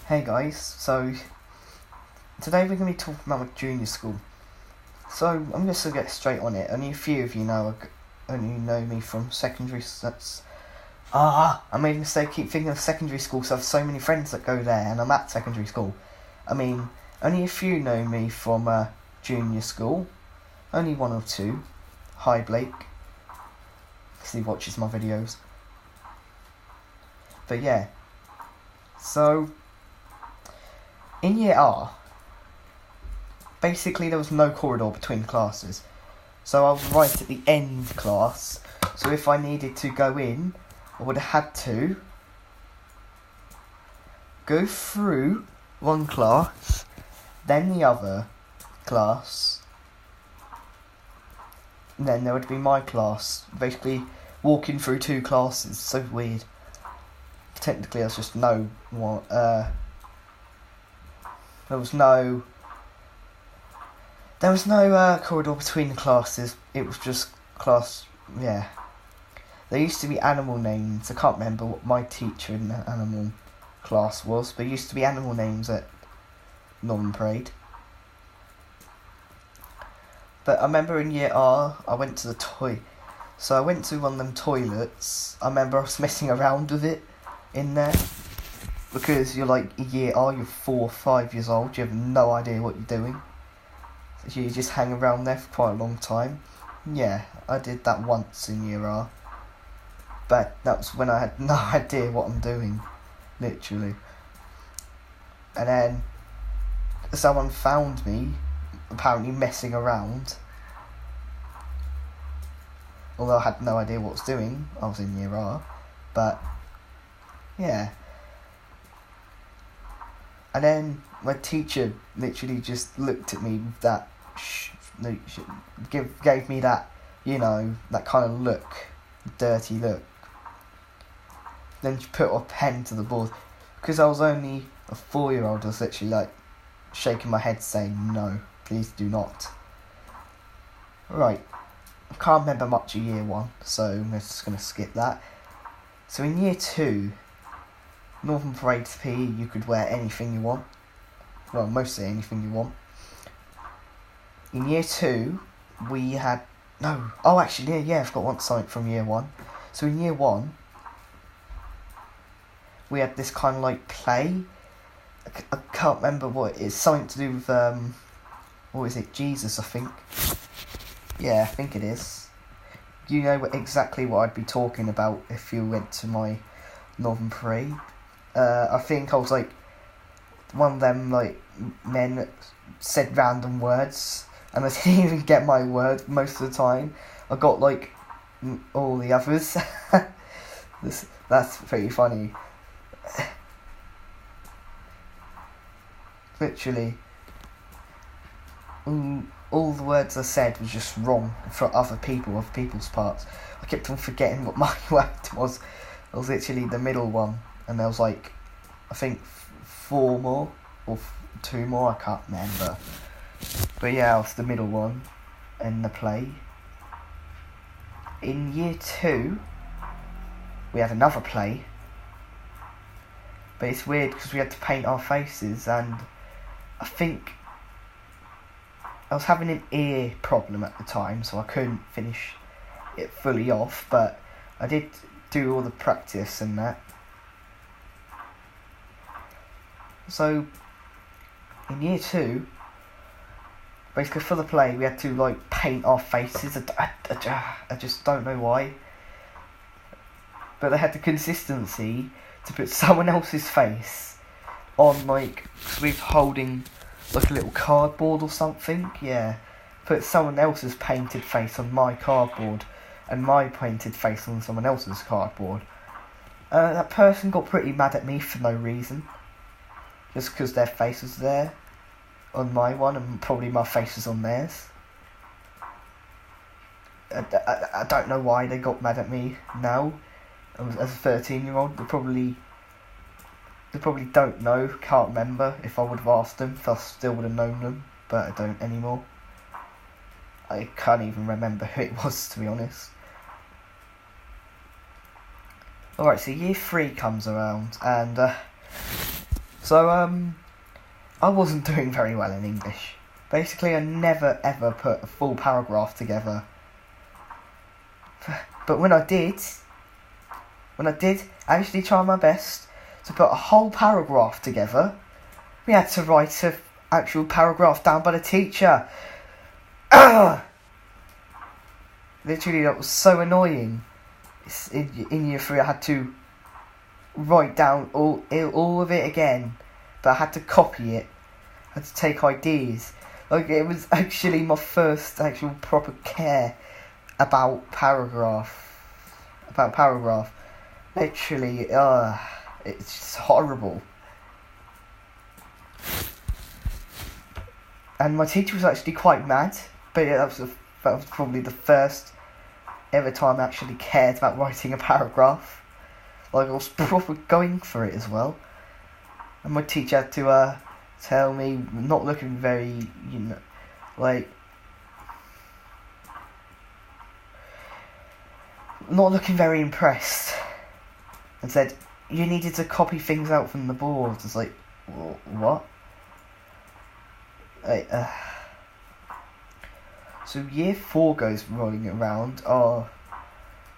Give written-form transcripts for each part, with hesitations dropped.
Hey guys, so today we're going to be talking about my junior school. So I'm just going to get straight on it. Only a few of you only know me from secondary. I made a mistake. Keep thinking of secondary school. So I have so many friends that go there, and I'm at secondary school. Only a few know me from junior school. Only one or two. Hi Blake, because he watches my videos. But yeah, so in year R, basically there was no corridor between classes. So I was right at the end class. So if I needed to go in, I would have had to go through one class, then the other class, and then there would be my class. Basically walking through two classes. So weird. Technically there was no corridor between the classes. It was just class, yeah. There used to be animal names. I can't remember what my teacher in the animal class was, but there used to be animal names at Northern Parade. But I remember in year R, I went to so I went to one of them toilets. I remember I was messing around with it in there, because you're like year R, you're 4 or 5 years old, you have no idea what you're doing. So you just hang around there for quite a long time. Yeah, I did that once in year R. But that was when I had no idea what I'm doing, literally. And then someone found me, apparently messing around. Although I had no idea what I was doing, I was in year R. But, yeah. And then my teacher literally just looked at me with that, gave me that, that kind of look, dirty look. Then she put a pen to the board. Because I was only a 4-year-old, I was literally like shaking my head saying, no, please do not. Right, I can't remember much of year 1, so I'm just going to skip that. So in year 2, Northern Parade PE, you could wear anything you want. Well, mostly anything you want. In year 2, we had... No. Oh, actually, yeah, I've got something from year 1. So in year 1, we had this kind of like play. I can't remember what it is. Something to do with, what is it? Jesus, I think. Yeah, I think it is. You know exactly what I'd be talking about if you went to my Northern Parade. I think I was like one of them like men that said random words, and I didn't even get my word most of the time. I got like all the others. That's pretty funny. Literally, all the words I said was just wrong for other people's parts. I kept on forgetting what my word was. It was literally the middle one, and there was like, I think 4 more, or 2 more, I can't remember. But yeah, it was the middle one in the play. In year 2, we had another play. But it's weird because we had to paint our faces, and I think I was having an ear problem at the time, so I couldn't finish it fully off, but I did do all the practice and that. So in year 2, basically for the play we had to like paint our faces. I just don't know why, but they had the consistency to put someone else's face on, like, with holding like a little cardboard or something. Yeah, put someone else's painted face on my cardboard and my painted face on someone else's cardboard. That person got pretty mad at me for no reason, just because their face was there on my one and probably my face was on theirs. I don't know why they got mad at me now. As a 13-year-old, they probably don't know, can't remember. If I would have asked them, I still would have known them, but I don't anymore. I can't even remember who it was, to be honest. Alright, so year 3 comes around, and So, I wasn't doing very well in English. Basically, I never ever put a full paragraph together. But when I did, I actually tried my best to put a whole paragraph together. We had to write an actual paragraph down by the teacher. Literally, that was so annoying. In year 3, I had to write down all of it again, but I had to copy it. I had to take ideas. Like, it was actually my first actual proper care about paragraph. Literally, it's just horrible. And my teacher was actually quite mad, but that was probably the first ever time I actually cared about writing a paragraph. Like, I was proper going for it as well. And my teacher had to tell me, not looking very, not looking very impressed, and said, you needed to copy things out from the board. It's like, what? So year 4 goes rolling around.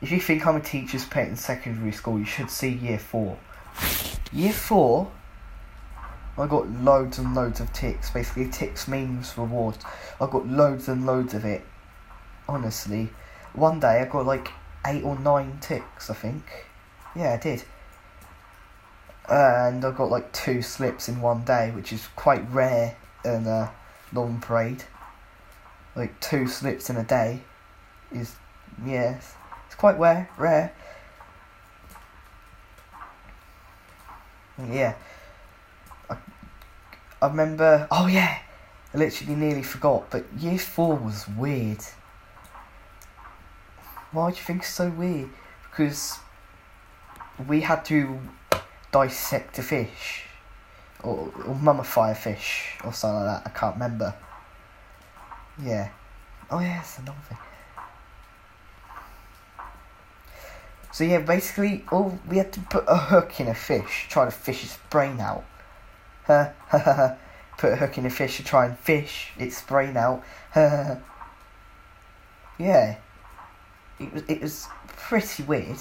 If you think I'm a teacher's pet in secondary school, you should see year 4. Year 4, I got loads and loads of ticks. Basically, ticks means rewards. I got loads and loads of it. Honestly, one day I got like 8 or 9 ticks, I think. Yeah, I did. And I got like 2 slips in one day, which is quite rare in a long parade. Like 2 slips in a day is, yes, it's quite rare. Yeah. I remember, I literally nearly forgot, but year 4 was weird. Why do you think it's so weird? Because we had to dissect a fish, or mummify a fish, or something like that. I can't remember. Yeah. That's another thing. So yeah, basically, we had to put a hook in a fish, try to fish its brain out. Put a hook in a fish to try and fish its brain out. Yeah. It was pretty weird.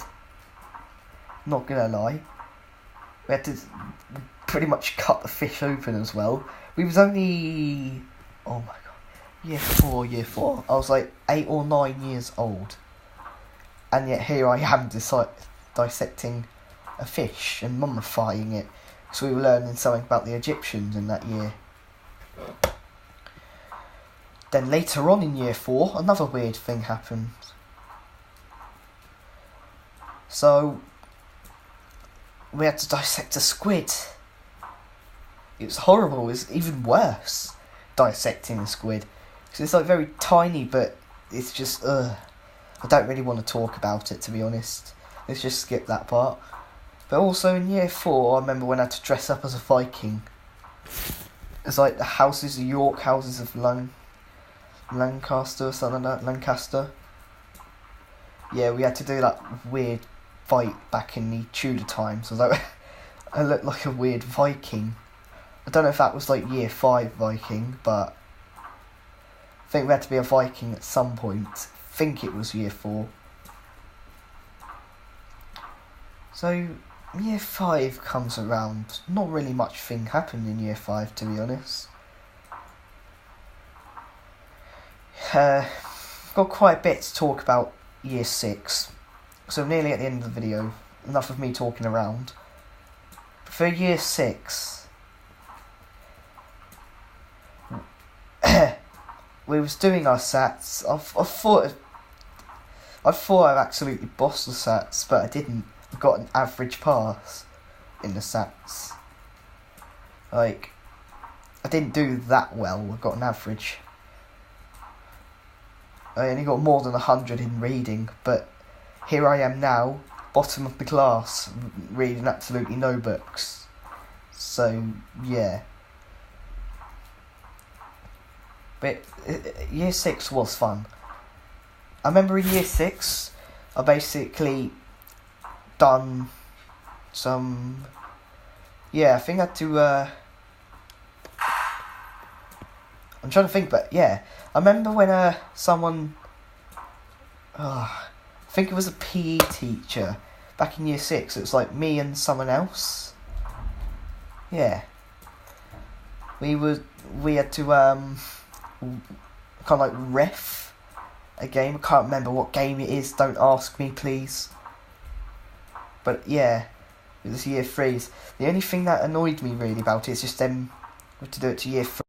Not gonna lie. We had to pretty much cut the fish open as well. We was only, oh my god, year 4. I was like 8 or 9 years old. And yet here I am dissecting a fish and mummifying it. So we were learning something about the Egyptians in that year. Then later on in year 4, another weird thing happened. So we had to dissect a squid. It was horrible. It was even worse dissecting a squid, because it's like very tiny, but it's just I don't really want to talk about it, to be honest. Let's just skip that part. But also in year 4, I remember when I had to dress up as a Viking. It's like the houses of York, houses of Lancaster or something like that. Lancaster. Yeah, we had to do that weird fight back in the Tudor times. Although I looked like a weird Viking. I don't know if that was like year 5 Viking, but I think we had to be a Viking at some point. I think it was year 4. So year 5 comes around. Not really much thing happened in year 5, to be honest. Got quite a bit to talk about year 6. So nearly at the end of the video. Enough of me talking around. For year 6, we was doing our SATs. I thought I absolutely bossed the SATs, but I didn't. I got an average pass in the SATs. Like, I didn't do that well. I got an average. I only got more than 100 in reading, but here I am now, bottom of the class, reading absolutely no books. So, yeah. But year 6 was fun. I remember in year 6, I basically done some yeah, I think I had to, I'm trying to think, but yeah, I remember when, someone, I think it was a PE teacher, back in year 6, it was like me and someone else, yeah, we had to, kind of like ref a game. I can't remember what game it is, don't ask me please. But yeah, it was year 3's. The only thing that annoyed me really about it is just them to do it to year 3.